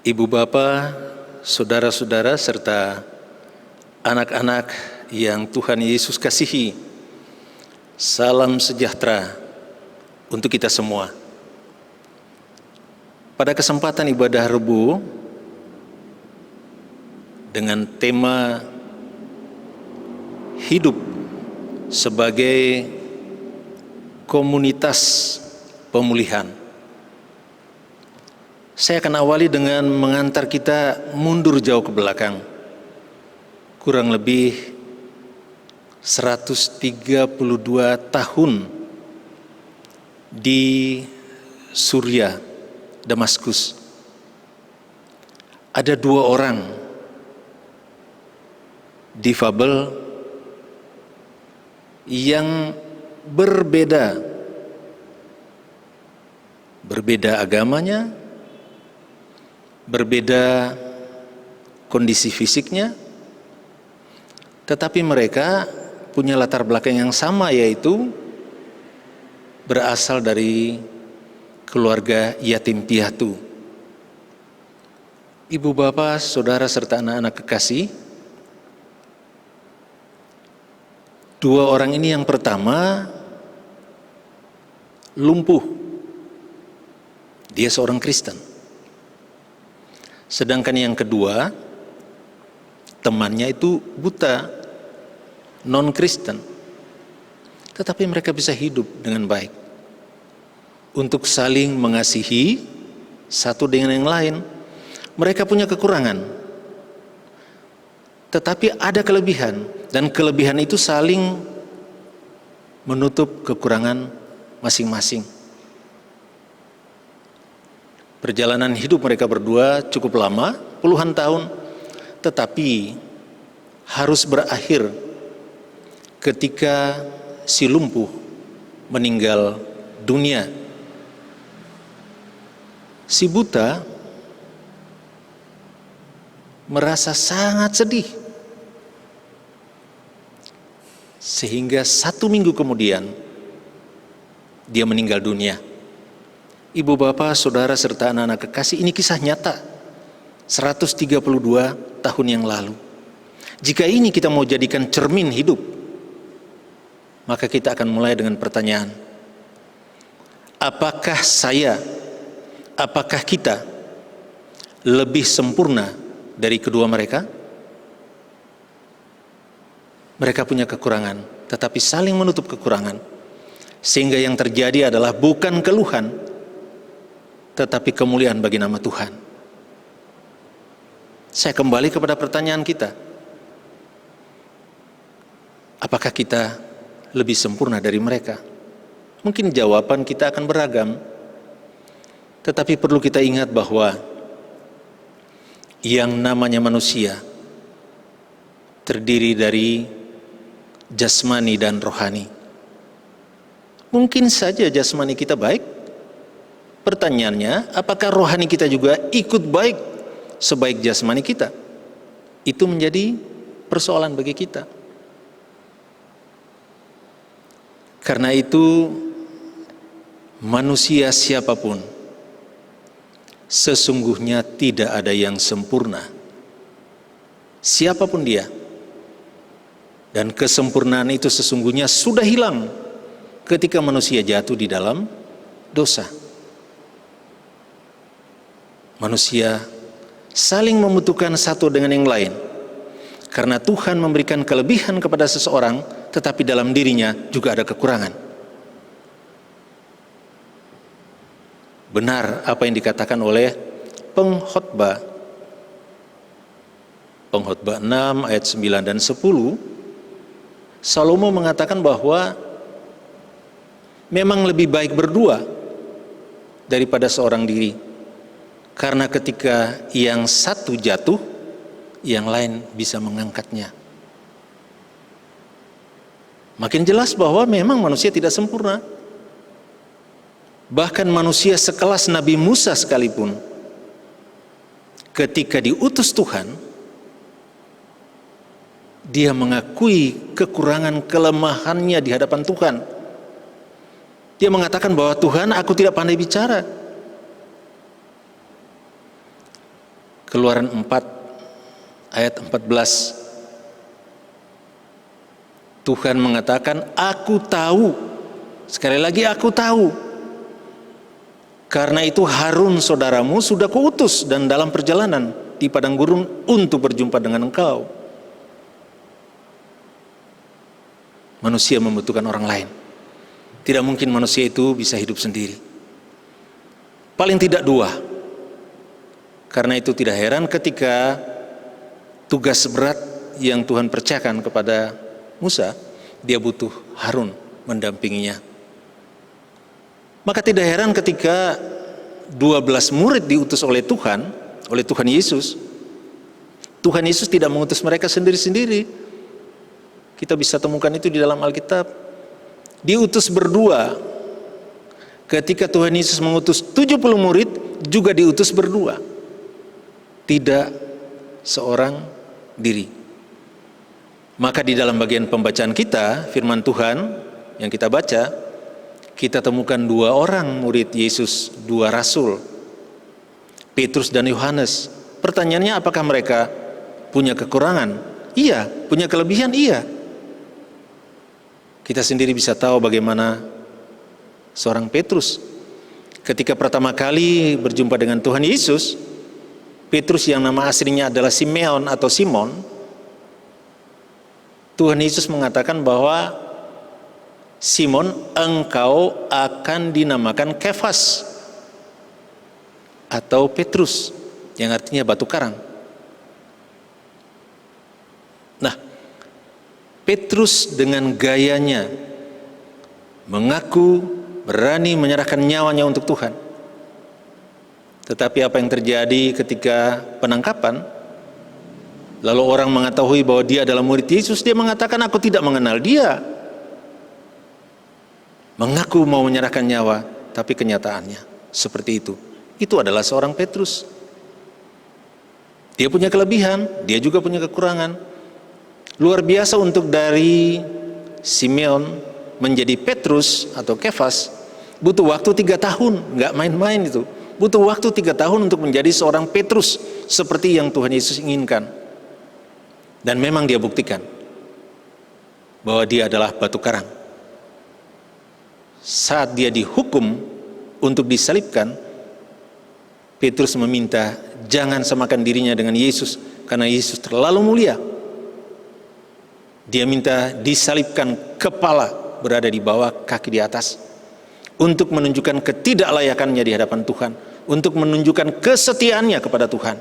Ibu Bapa, saudara-saudara, serta anak-anak yang Tuhan Yesus kasihi, salam sejahtera untuk kita semua. Pada kesempatan ibadah Rebu, dengan tema hidup sebagai komunitas pemulihan, saya akan awali dengan mengantar kita mundur jauh ke belakang, kurang lebih 132 tahun di Suria, Damaskus. Ada dua orang difabel yang berbeda agamanya, berbeda kondisi fisiknya, tetapi mereka punya latar belakang yang sama, yaitu berasal dari keluarga yatim piatu. Ibu bapak, saudara serta anak-anak kekasih, dua orang ini yang pertama lumpuh, dia seorang Kristen. Sedangkan yang kedua, temannya itu buta, non-Kristen. Tetapi mereka bisa hidup dengan baik untuk saling mengasihi satu dengan yang lain. Mereka punya kekurangan, tetapi ada kelebihan, dan kelebihan itu saling menutup kekurangan masing-masing. Perjalanan hidup mereka berdua cukup lama, puluhan tahun, tetapi harus berakhir ketika si lumpuh meninggal dunia. Si buta merasa sangat sedih, sehingga 1 minggu kemudian dia meninggal dunia. Ibu bapak, saudara serta anak-anak kekasih, ini kisah nyata 132 tahun yang lalu. Jika ini kita mau jadikan cermin hidup, maka kita akan mulai dengan pertanyaan, apakah kita lebih sempurna dari kedua mereka? Mereka punya kekurangan, tetapi saling menutup kekurangan, sehingga yang terjadi adalah bukan keluhan, tetapi kemuliaan bagi nama Tuhan. Saya kembali kepada pertanyaan kita, apakah kita lebih sempurna dari mereka? Mungkin jawaban kita akan beragam, tetapi perlu kita ingat bahwa yang namanya manusia terdiri dari jasmani dan rohani. Mungkin saja jasmani kita baik. Pertanyaannya, apakah rohani kita juga ikut baik sebaik jasmani kita? Itu menjadi persoalan bagi kita. Karena itu, manusia siapapun, sesungguhnya tidak ada yang sempurna. Siapapun dia. Dan kesempurnaan itu sesungguhnya sudah hilang ketika manusia jatuh di dalam dosa. Manusia saling membutuhkan satu dengan yang lain, karena Tuhan memberikan kelebihan kepada seseorang, tetapi dalam dirinya juga ada kekurangan. Benar apa yang dikatakan oleh pengkhotbah 6 ayat 9 dan 10, Salomo mengatakan bahwa memang lebih baik berdua daripada seorang diri. Karena ketika yang satu jatuh, yang lain bisa mengangkatnya. Makin jelas bahwa memang manusia tidak sempurna. Bahkan manusia sekelas Nabi Musa sekalipun, ketika diutus Tuhan, dia mengakui kekurangan kelemahannya di hadapan Tuhan. Dia mengatakan bahwa Tuhan, aku tidak pandai bicara. Keluaran 4 ayat 14. Tuhan mengatakan, aku tahu. Sekali lagi, aku tahu. Karena itu Harun saudaramu sudah kuutus dan dalam perjalanan di padang gurun untuk berjumpa dengan engkau. Manusia membutuhkan orang lain. Tidak mungkin manusia itu bisa hidup sendiri. Paling tidak dua. Karena itu tidak heran ketika tugas berat yang Tuhan percayakan kepada Musa, dia butuh Harun mendampinginya. Maka tidak heran ketika 12 murid diutus oleh Tuhan Yesus. Tuhan Yesus tidak mengutus mereka sendiri-sendiri. Kita bisa temukan itu di dalam Alkitab. Diutus berdua. Ketika Tuhan Yesus mengutus 70 murid, juga diutus berdua. Tidak seorang diri. Maka di dalam bagian pembacaan kita, firman Tuhan yang kita baca, kita temukan 2 orang murid Yesus, 2 rasul, Petrus dan Yohanes. Pertanyaannya, apakah mereka punya kekurangan? Iya. Punya kelebihan? Iya. Kita sendiri bisa tahu bagaimana seorang Petrus ketika pertama kali berjumpa dengan Tuhan Yesus. Petrus yang nama aslinya adalah Simeon atau Simon, Tuhan Yesus mengatakan bahwa Simon, engkau akan dinamakan Kefas atau Petrus, yang artinya batu karang. Nah, Petrus dengan gayanya mengaku berani menyerahkan nyawanya untuk Tuhan. Tetapi apa yang terjadi ketika penangkapan? Lalu orang mengetahui bahwa dia adalah murid Yesus, dia mengatakan, aku tidak mengenal dia. Mengaku mau menyerahkan nyawa, tapi kenyataannya seperti itu. Itu adalah seorang Petrus. Dia punya kelebihan, dia juga punya kekurangan. Luar biasa untuk dari Simeon menjadi Petrus atau Kefas, butuh waktu 3 tahun, nggak main-main itu. Butuh waktu 3 tahun untuk menjadi seorang Petrus seperti yang Tuhan Yesus inginkan. Dan memang dia buktikan bahwa dia adalah batu karang. Saat dia dihukum untuk disalibkan, Petrus meminta jangan samakan dirinya dengan Yesus karena Yesus terlalu mulia. Dia minta disalibkan, kepala berada di bawah, kaki di atas, untuk menunjukkan ketidaklayakannya di hadapan Tuhan, untuk menunjukkan kesetiaannya kepada Tuhan.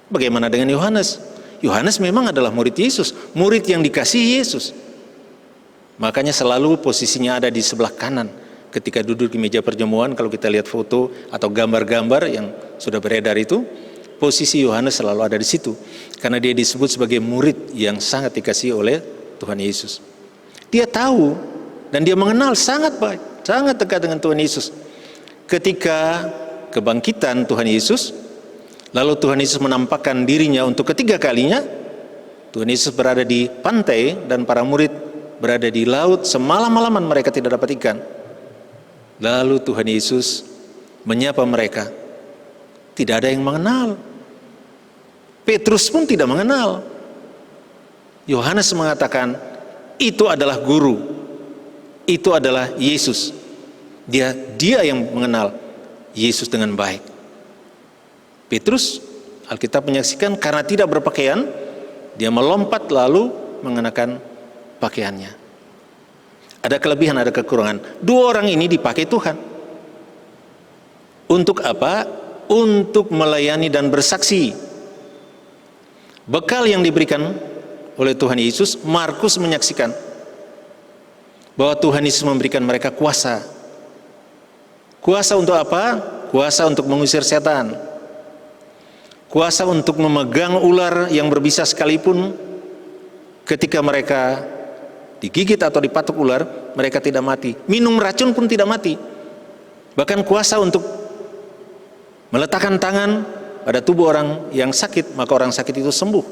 Bagaimana dengan Yohanes? Yohanes memang adalah murid Yesus, murid yang dikasihi Yesus. Makanya selalu posisinya ada di sebelah kanan ketika duduk di meja perjamuan. Kalau kita lihat foto atau gambar-gambar yang sudah beredar itu, posisi Yohanes selalu ada di situ, karena dia disebut sebagai murid yang sangat dikasihi oleh Tuhan Yesus. Dia tahu dan dia mengenal sangat baik, sangat dekat dengan Tuhan Yesus. Ketika kebangkitan Tuhan Yesus, lalu Tuhan Yesus menampakkan dirinya untuk ketiga kalinya, Tuhan Yesus berada di pantai dan para murid berada di laut, semalam-malaman mereka tidak dapat ikan. Lalu Tuhan Yesus menyapa mereka. Tidak ada yang mengenal. Petrus pun tidak mengenal. Yohanes mengatakan, itu adalah guru, itu adalah Yesus. Dia yang mengenal Yesus dengan baik. Petrus, Alkitab menyaksikan, karena tidak berpakaian, dia melompat lalu mengenakan pakaiannya. Ada kelebihan, ada kekurangan. 2 orang ini dipakai Tuhan. Untuk apa? Untuk melayani dan bersaksi. Bekal yang diberikan oleh Tuhan Yesus, Markus menyaksikan bahwa Tuhan Yesus memberikan mereka kuasa. Kuasa untuk apa? Kuasa untuk mengusir setan. Kuasa untuk memegang ular yang berbisa sekalipun. Ketika mereka digigit atau dipatuk ular, mereka tidak mati. Minum racun pun tidak mati. Bahkan kuasa untuk meletakkan tangan pada tubuh orang yang sakit, maka orang sakit itu sembuh.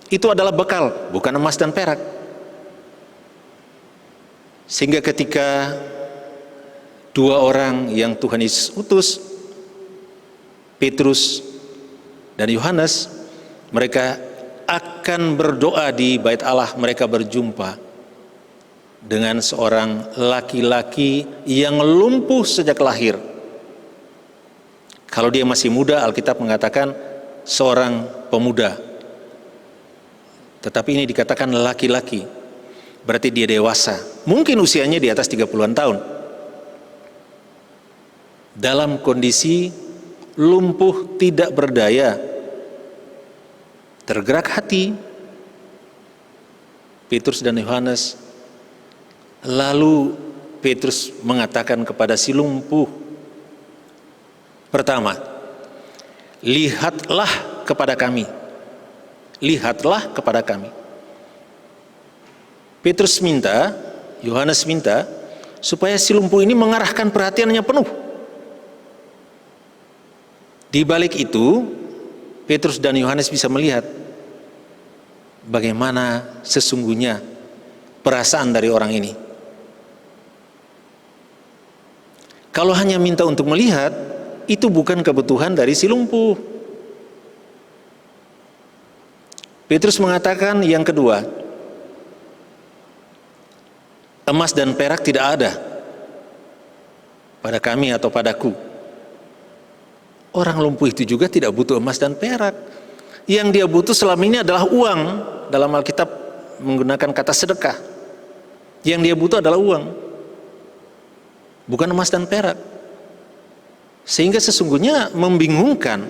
Itu adalah bekal, bukan emas dan perak. Sehingga ketika 2 orang yang Tuhan Yesus utus, Petrus dan Yohanes, mereka akan berdoa di Bait Allah. Mereka berjumpa dengan seorang laki-laki yang lumpuh sejak lahir. Kalau dia masih muda, Alkitab mengatakan seorang pemuda. Tetapi ini dikatakan laki-laki, berarti dia dewasa. Mungkin usianya di atas 30-an tahun. Dalam kondisi lumpuh, tidak berdaya, tergerak hati Petrus dan Yohanes. Lalu Petrus mengatakan kepada si lumpuh, pertama, lihatlah kepada kami. Lihatlah kepada kami. Petrus minta, Yohanes minta, supaya si lumpuh ini mengarahkan perhatiannya penuh. Di balik itu, Petrus dan Yohanes bisa melihat bagaimana sesungguhnya perasaan dari orang ini. Kalau hanya minta untuk melihat, itu bukan kebutuhan dari si lumpuh. Petrus mengatakan yang kedua, emas dan perak tidak ada pada kami atau padaku. Orang lumpuh itu juga tidak butuh emas dan perak. Yang dia butuh selama ini adalah uang. Dalam Alkitab menggunakan kata sedekah. Yang dia butuh adalah uang, bukan emas dan perak. Sehingga sesungguhnya membingungkan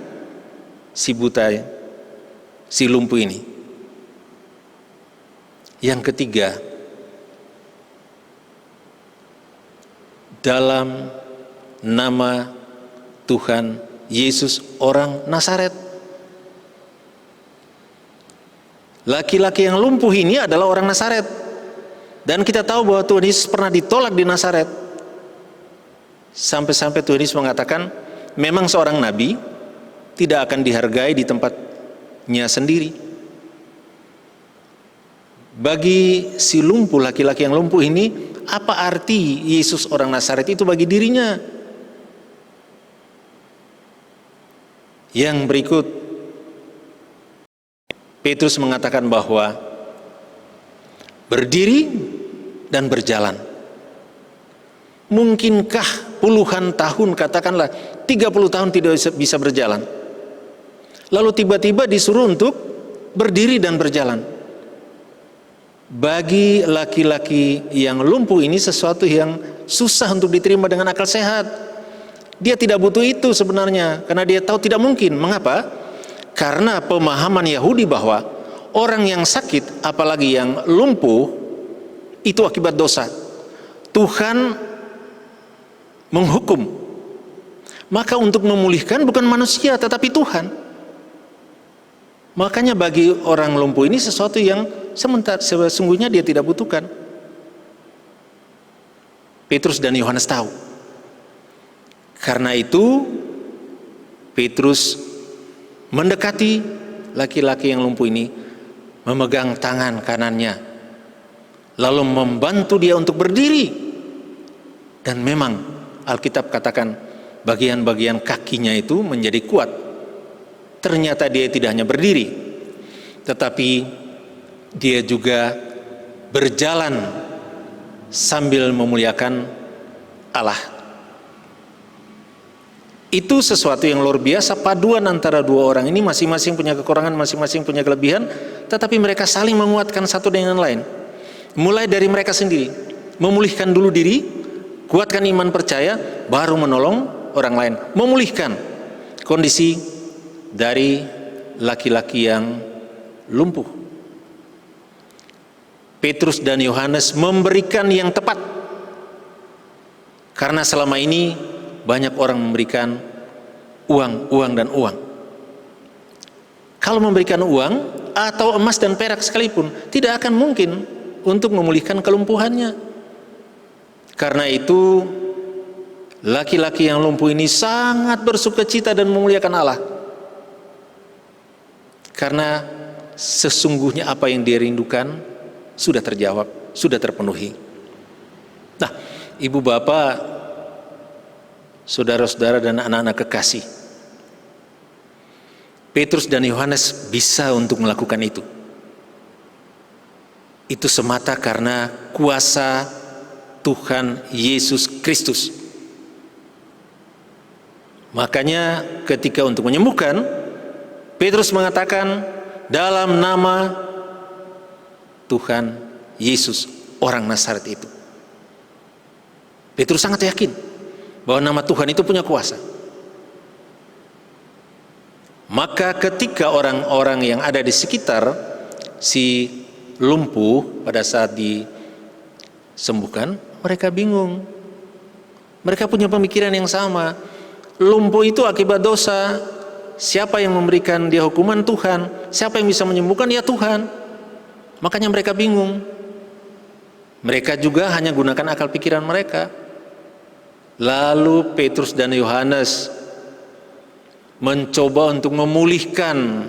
si buta, si lumpuh ini. Yang ketiga, dalam nama Tuhan Yesus orang Nazaret. Laki-laki yang lumpuh ini adalah orang Nazaret. Dan kita tahu bahwa Tuhan Yesus pernah ditolak di Nazaret. Sampai-sampai Tuhan Yesus mengatakan, memang seorang nabi tidak akan dihargai di tempatnya sendiri. Bagi si lumpuh, laki-laki yang lumpuh ini, apa arti Yesus orang Nazaret itu bagi dirinya? Yang berikut, Petrus mengatakan bahwa berdiri dan berjalan. Mungkinkah puluhan tahun, katakanlah 30 tahun tidak bisa berjalan, lalu tiba-tiba disuruh untuk berdiri dan berjalan? Bagi laki-laki yang lumpuh ini sesuatu yang susah untuk diterima dengan akal sehat. Dia tidak butuh itu sebenarnya, karena dia tahu tidak mungkin. Mengapa? Karena pemahaman Yahudi bahwa orang yang sakit, apalagi yang lumpuh, itu akibat dosa. Tuhan menghukum. Maka untuk memulihkan bukan manusia, tetapi Tuhan. Makanya bagi orang lumpuh ini sesuatu yang sesungguhnya dia tidak butuhkan. Petrus dan Yohanes tahu. Karena itu Petrus mendekati laki-laki yang lumpuh ini, memegang tangan kanannya, lalu membantu dia untuk berdiri. Dan memang Alkitab katakan bagian-bagian kakinya itu menjadi kuat. Ternyata dia tidak hanya berdiri, tetapi dia juga berjalan sambil memuliakan Allah. Itu sesuatu yang luar biasa, paduan antara dua orang ini, masing-masing punya kekurangan, masing-masing punya kelebihan, tetapi mereka saling menguatkan satu dengan lain. Mulai dari mereka sendiri, memulihkan dulu diri, kuatkan iman percaya, baru menolong orang lain, memulihkan kondisi dari laki-laki yang lumpuh. Petrus dan Yohanes memberikan yang tepat, karena selama ini banyak orang memberikan uang dan uang. Kalau memberikan uang atau emas dan perak sekalipun, tidak akan mungkin untuk memulihkan kelumpuhannya. Karena itu laki-laki yang lumpuh ini sangat bersukacita dan memuliakan Allah. Karena sesungguhnya apa yang dia rindukan sudah terjawab, sudah terpenuhi. Nah, ibu bapak, saudara-saudara dan anak-anak kekasih, Petrus dan Yohanes bisa untuk melakukan itu. Itu semata karena kuasa Tuhan Yesus Kristus. Makanya ketika untuk menyembuhkan, Petrus mengatakan dalam nama Tuhan Yesus, orang Nazaret itu. Petrus sangat yakin bahwa nama Tuhan itu punya kuasa. Maka ketika orang-orang yang ada di sekitar si lumpuh pada saat disembuhkan, mereka bingung. Mereka punya pemikiran yang sama. Lumpuh itu akibat dosa. Siapa yang memberikan dia hukuman? Tuhan. Siapa yang bisa menyembuhkan? Ya Tuhan. Makanya mereka bingung. Mereka juga hanya gunakan akal pikiran mereka. Lalu Petrus dan Yohanes mencoba untuk memulihkan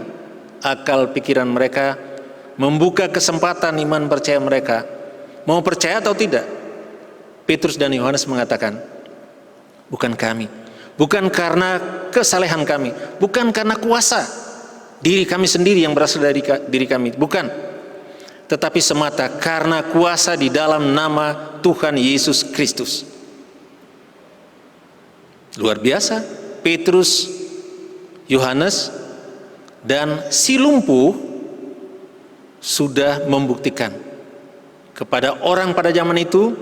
akal pikiran mereka, membuka kesempatan iman percaya mereka. Mau percaya atau tidak? Petrus dan Yohanes mengatakan, bukan kami, bukan karena kesalehan kami, bukan karena kuasa diri kami sendiri yang berasal dari diri kami, bukan, tetapi semata karena kuasa di dalam nama Tuhan Yesus Kristus. Luar biasa. Petrus, Yohanes, dan si lumpuh sudah membuktikan kepada orang pada zaman itu,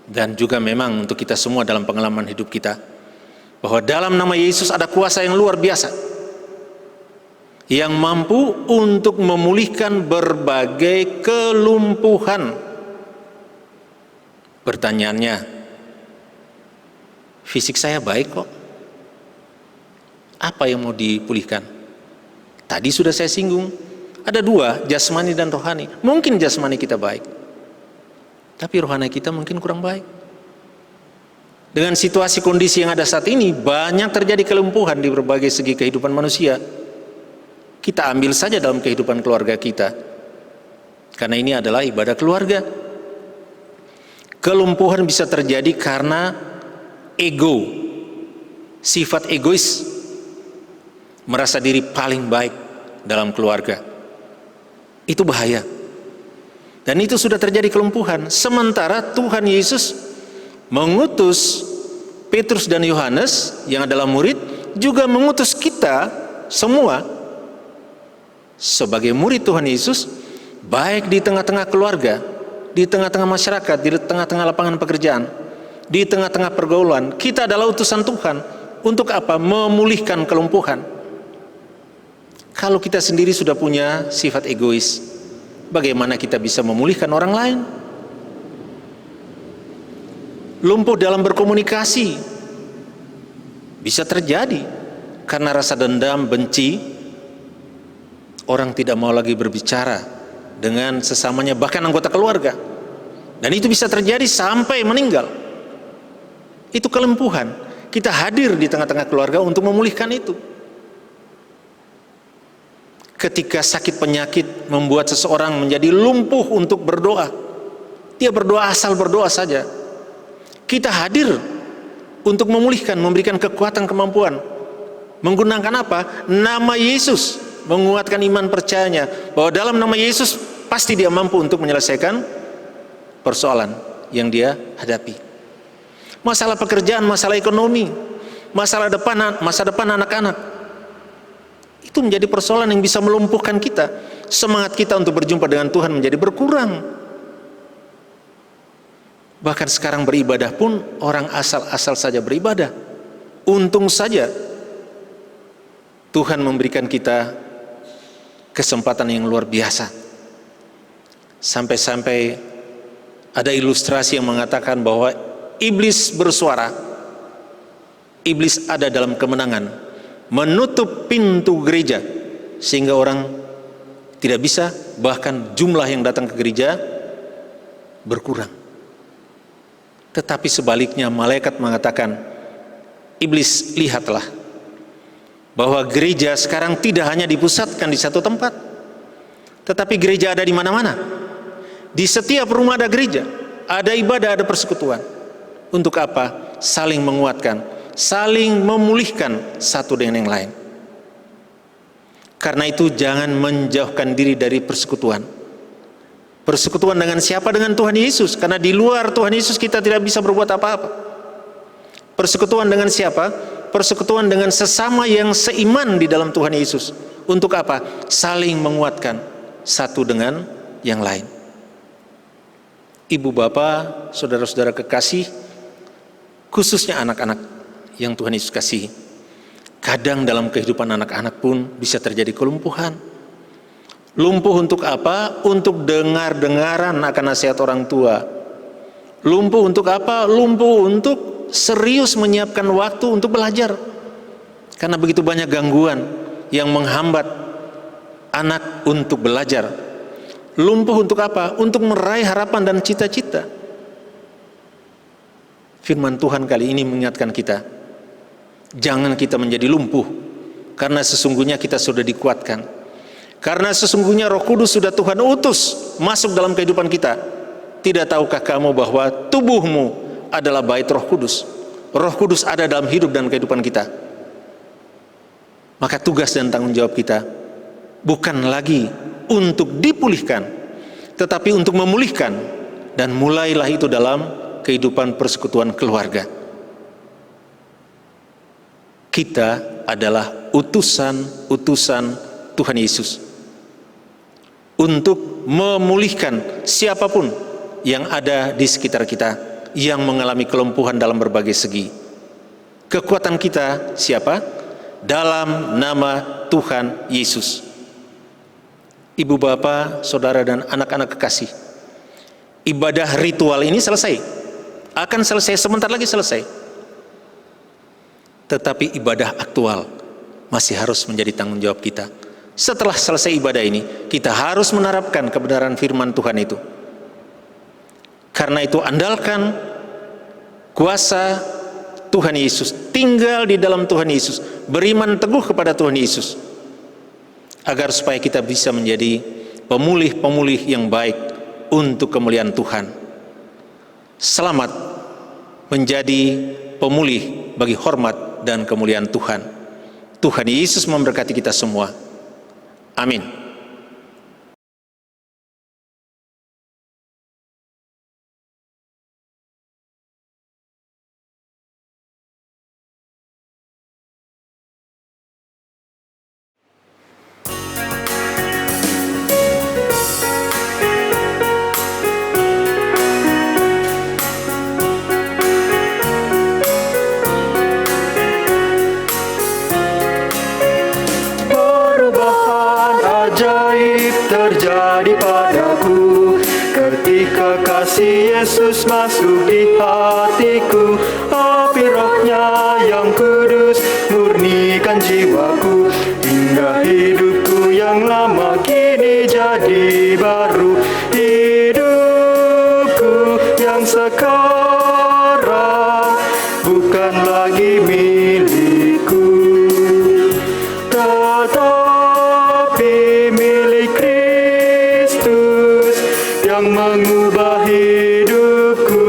dan juga memang untuk kita semua dalam pengalaman hidup kita, bahwa dalam nama Yesus ada kuasa yang luar biasa yang mampu untuk memulihkan berbagai kelumpuhan. Pertanyaannya, fisik saya baik kok, apa yang mau dipulihkan? Tadi sudah saya singgung, ada dua, jasmani dan rohani. Mungkin jasmani kita baik, tapi rohani kita mungkin kurang baik. Dengan situasi kondisi yang ada saat ini, banyak terjadi kelumpuhan di berbagai segi kehidupan manusia. Kita ambil saja dalam kehidupan keluarga kita, karena ini adalah ibadah keluarga. Kelumpuhan bisa terjadi karena ego, sifat egois, merasa diri paling baik dalam keluarga. Itu bahaya. Dan itu sudah terjadi kelumpuhan. Sementara Tuhan Yesus mengutus Petrus dan Yohanes yang adalah murid, juga mengutus kita semua sebagai murid Tuhan Yesus, baik di tengah-tengah keluarga, di tengah-tengah masyarakat, di tengah-tengah lapangan pekerjaan, di tengah-tengah pergaulan. Kita adalah utusan Tuhan. Untuk apa? Memulihkan kelumpuhan. Kalau kita sendiri sudah punya sifat egois, bagaimana kita bisa memulihkan orang lain? Lumpuh dalam berkomunikasi bisa terjadi karena rasa dendam, benci. Orang tidak mau lagi berbicara dengan sesamanya, bahkan anggota keluarga. Dan itu bisa terjadi sampai meninggal. Itu kelumpuhan. Kita hadir di tengah-tengah keluarga untuk memulihkan itu. Ketika sakit penyakit membuat seseorang menjadi lumpuh untuk berdoa, dia berdoa asal berdoa saja. Kita hadir untuk memulihkan, memberikan kekuatan, kemampuan. Menggunakan apa? Nama Yesus, menguatkan iman percayanya bahwa dalam nama Yesus pasti dia mampu untuk menyelesaikan persoalan yang dia hadapi. Masalah pekerjaan, masalah ekonomi, masa depan anak-anak, itu menjadi persoalan yang bisa melumpuhkan kita. Semangat kita untuk berjumpa dengan Tuhan menjadi berkurang. Bahkan sekarang beribadah pun orang asal-asal saja beribadah. Untung saja Tuhan memberikan kita kesempatan yang luar biasa. Sampai-sampai ada ilustrasi yang mengatakan bahwa iblis bersuara, iblis ada dalam kemenangan, menutup pintu gereja sehingga orang tidak bisa, bahkan jumlah yang datang ke gereja berkurang. Tetapi sebaliknya malaikat mengatakan, iblis, lihatlah bahwa gereja sekarang tidak hanya dipusatkan di satu tempat, tetapi gereja ada di mana-mana. Di setiap rumah ada gereja, ada ibadah, ada persekutuan. Untuk apa? Saling menguatkan, saling memulihkan satu dengan yang lain. Karena itu jangan menjauhkan diri dari persekutuan. Persekutuan dengan siapa? Dengan Tuhan Yesus. Karena di luar Tuhan Yesus kita tidak bisa berbuat apa-apa. Persekutuan dengan siapa? Persekutuan dengan sesama yang seiman di dalam Tuhan Yesus. Untuk apa? Saling menguatkan satu dengan yang lain. Ibu bapak, saudara-saudara kekasih, khususnya anak-anak yang Tuhan Yesus kasihi. Kadang dalam kehidupan anak-anak pun bisa terjadi kelumpuhan. Lumpuh untuk apa? Untuk dengar-dengaran akan nasihat orang tua. Lumpuh untuk apa? Lumpuh untuk serius menyiapkan waktu untuk belajar. Karena begitu banyak gangguan yang menghambat anak untuk belajar. Lumpuh untuk apa? Untuk meraih harapan dan cita-cita. Firman Tuhan kali ini mengingatkan kita, jangan kita menjadi lumpuh, karena sesungguhnya kita sudah dikuatkan. Karena sesungguhnya Roh Kudus sudah Tuhan utus masuk dalam kehidupan kita. Tidak tahukah kamu bahwa tubuhmu adalah bait Roh Kudus? Roh Kudus ada dalam hidup dan kehidupan kita. Maka tugas dan tanggung jawab kita bukan lagi untuk dipulihkan, tetapi untuk memulihkan. Dan mulailah itu dalam kehidupan persekutuan keluarga. Kita adalah utusan-utusan Tuhan Yesus untuk memulihkan siapapun yang ada di sekitar kita yang mengalami kelumpuhan dalam berbagai segi. Kekuatan kita siapa? Dalam nama Tuhan Yesus. Ibu bapak, saudara dan anak-anak kekasih, ibadah ritual ini selesai. Akan selesai, sebentar lagi selesai. Tetapi ibadah aktual masih harus menjadi tanggung jawab kita. Setelah selesai ibadah ini, kita harus menerapkan kebenaran firman Tuhan itu. Karena itu andalkan kuasa Tuhan Yesus, tinggal di dalam Tuhan Yesus, beriman teguh kepada Tuhan Yesus, agar supaya kita bisa menjadi pemulih-pemulih yang baik untuk kemuliaan Tuhan. Selamat menjadi pemulih bagi hormat dan kemuliaan Tuhan. Tuhan Yesus memberkati kita semua. Amin. Terjadi padaku ketika kasih Yesus masuk di hatiku. Api Roh-Nya yang kudus murnikan jiwaku, hingga hidupku yang lama kini jadi baru. Hidupku yang sekarang bukan lagi milikku, tetapi milik Kristus yang mengubah hidupku.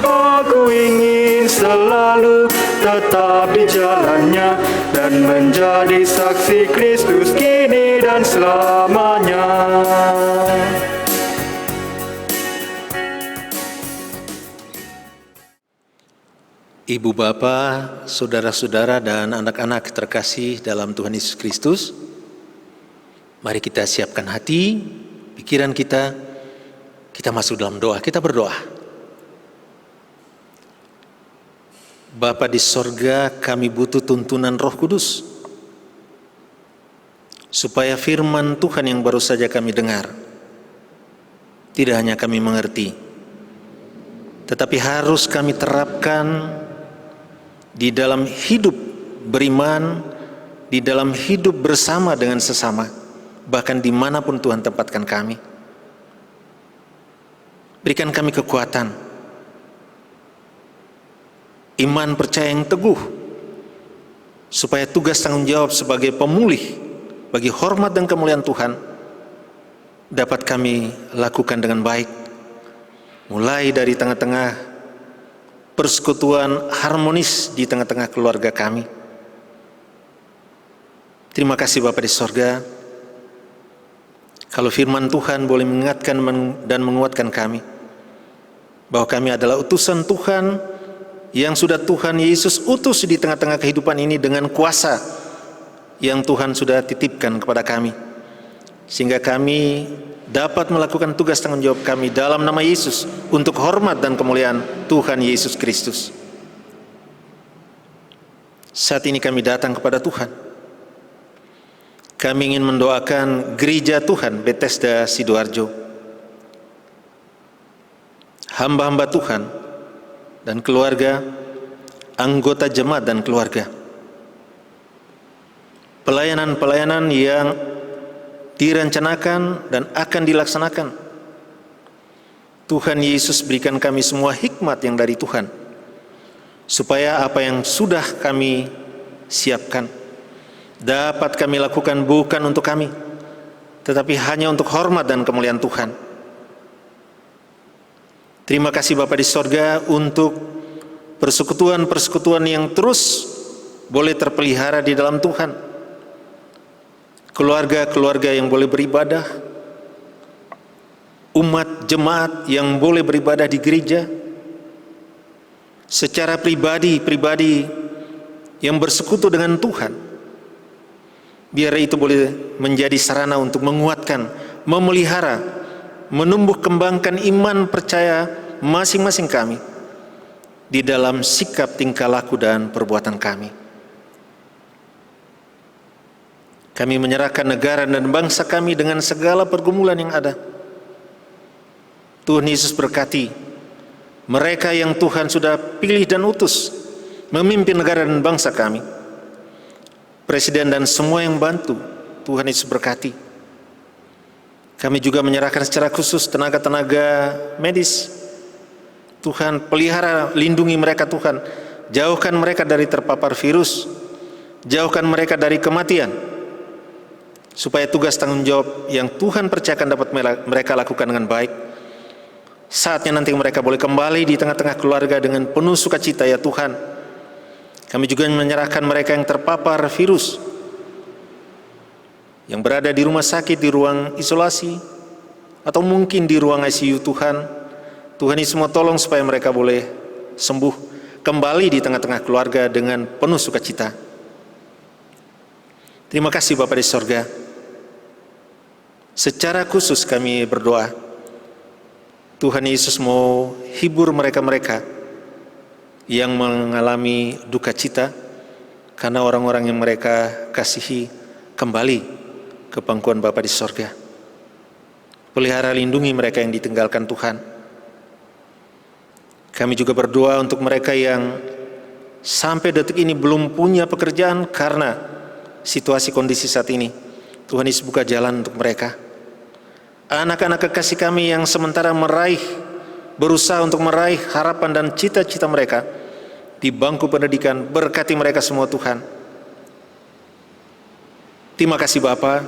Aku ingin selalu tetap di jalannya dan menjadi saksi Kristus kini dan selamanya. Ibu bapak, saudara-saudara dan anak-anak terkasih dalam Tuhan Yesus Kristus, mari kita siapkan hati, pikiran kita masuk dalam doa, kita berdoa. Bapa di sorga, kami butuh tuntunan Roh Kudus, supaya firman Tuhan yang baru saja kami dengar, tidak hanya kami mengerti, tetapi harus kami terapkan di dalam hidup beriman, di dalam hidup bersama dengan sesama, bahkan dimanapun Tuhan tempatkan kami. Berikan kami kekuatan, iman percaya yang teguh, supaya tugas tanggung jawab sebagai pemulih bagi hormat dan kemuliaan Tuhan dapat kami lakukan dengan baik, mulai dari tengah-tengah persekutuan harmonis di tengah-tengah keluarga kami, Terima kasih Bapa di sorga, kalau firman Tuhan boleh mengingatkan dan menguatkan kami, bahwa kami adalah utusan Tuhan yang sudah Tuhan Yesus utus di tengah-tengah kehidupan ini dengan kuasa yang Tuhan sudah titipkan kepada kami, sehingga kami dapat melakukan tugas tanggung jawab kami dalam nama Yesus untuk hormat dan kemuliaan Tuhan Yesus Kristus. Saat ini kami datang kepada Tuhan. Kami ingin mendoakan gereja Tuhan Bethesda Sidoarjo, hamba-hamba Tuhan dan keluarga, anggota jemaat dan keluarga, pelayanan-pelayanan yang direncanakan dan akan dilaksanakan. Tuhan Yesus berikan kami semua hikmat yang dari Tuhan, supaya apa yang sudah kami siapkan dapat kami lakukan bukan untuk kami, tetapi hanya untuk hormat dan kemuliaan Tuhan. Terima kasih Bapa di sorga untuk persekutuan-persekutuan yang terus boleh terpelihara di dalam Tuhan, keluarga-keluarga yang boleh beribadah, umat jemaat yang boleh beribadah di gereja, secara pribadi-pribadi yang bersekutu dengan Tuhan. Biar itu boleh menjadi sarana untuk menguatkan, memelihara, menumbuh kembangkan iman percaya masing-masing kami di dalam sikap, tingkah laku dan perbuatan kami. Kami menyerahkan negara dan bangsa kami dengan segala pergumulan yang ada. Tuhan Yesus berkati mereka yang Tuhan sudah pilih dan utus memimpin negara dan bangsa kami. Presiden dan semua yang bantu, Tuhan Yesus berkati. Kami juga menyerahkan secara khusus tenaga-tenaga medis. Tuhan pelihara, lindungi mereka Tuhan. Jauhkan mereka dari terpapar virus. Jauhkan mereka dari kematian. Supaya tugas tanggung jawab yang Tuhan percayakan dapat mereka lakukan dengan baik. Saatnya nanti mereka boleh kembali di tengah-tengah keluarga dengan penuh sukacita ya Tuhan. Kami juga menyerahkan mereka yang terpapar virus, yang berada di rumah sakit, di ruang isolasi, atau mungkin di ruang ICU Tuhan. Tuhan Yesus mau tolong supaya mereka boleh sembuh, kembali di tengah-tengah keluarga dengan penuh sukacita. Terima kasih Bapa di sorga. Secara khusus kami berdoa, Tuhan Yesus mau hibur mereka-mereka yang mengalami duka cita karena orang-orang yang mereka kasihi kembali ke pangkuan Bapa di sorga. Pelihara, lindungi mereka yang ditinggalkan Tuhan. Kami juga berdoa untuk mereka yang sampai detik ini belum punya pekerjaan karena situasi kondisi saat ini. Tuhan Yesus buka jalan untuk mereka. Anak-anak kekasih kami yang sementara berusaha untuk meraih harapan dan cita-cita mereka di bangku pendidikan, berkati mereka semua Tuhan. Terima kasih Bapa.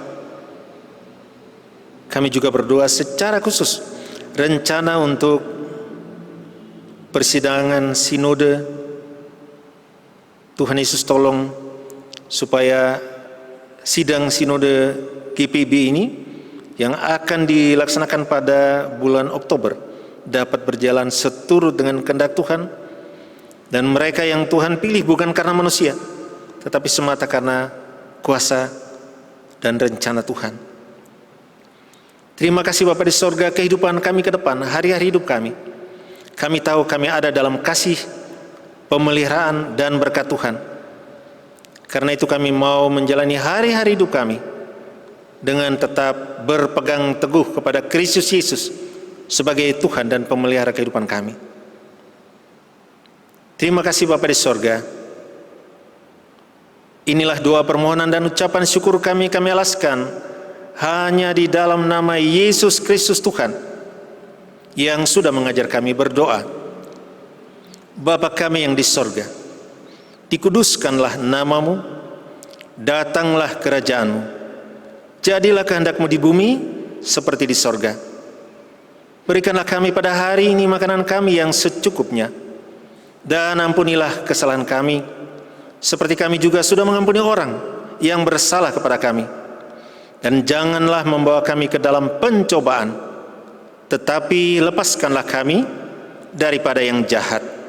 Kami juga berdoa secara khusus rencana untuk persidangan sinode. Tuhan Yesus tolong supaya sidang sinode GPIB ini yang akan dilaksanakan pada bulan Oktober dapat berjalan seturut dengan kehendak Tuhan. Dan mereka yang Tuhan pilih bukan karena manusia, tetapi semata karena kuasa dan rencana Tuhan. Terima kasih Bapa di sorga, kehidupan kami ke depan, hari-hari hidup kami. Kami tahu kami ada dalam kasih, pemeliharaan dan berkat Tuhan. Karena itu kami mau menjalani hari-hari hidup kami dengan tetap berpegang teguh kepada Kristus Yesus sebagai Tuhan dan pemelihara kehidupan kami. Terima kasih Bapa di sorga. Inilah doa permohonan dan ucapan syukur kami alaskan hanya di dalam nama Yesus Kristus Tuhan yang sudah mengajar kami berdoa. Bapa kami yang di sorga, dikuduskanlah namamu, datanglah kerajaanmu, jadilah kehendakmu di bumi seperti di sorga. Berikanlah kami pada hari ini makanan kami yang secukupnya, dan ampunilah kesalahan kami, seperti kami juga sudah mengampuni orang yang bersalah kepada kami, dan janganlah membawa kami ke dalam pencobaan, tetapi lepaskanlah kami daripada yang jahat.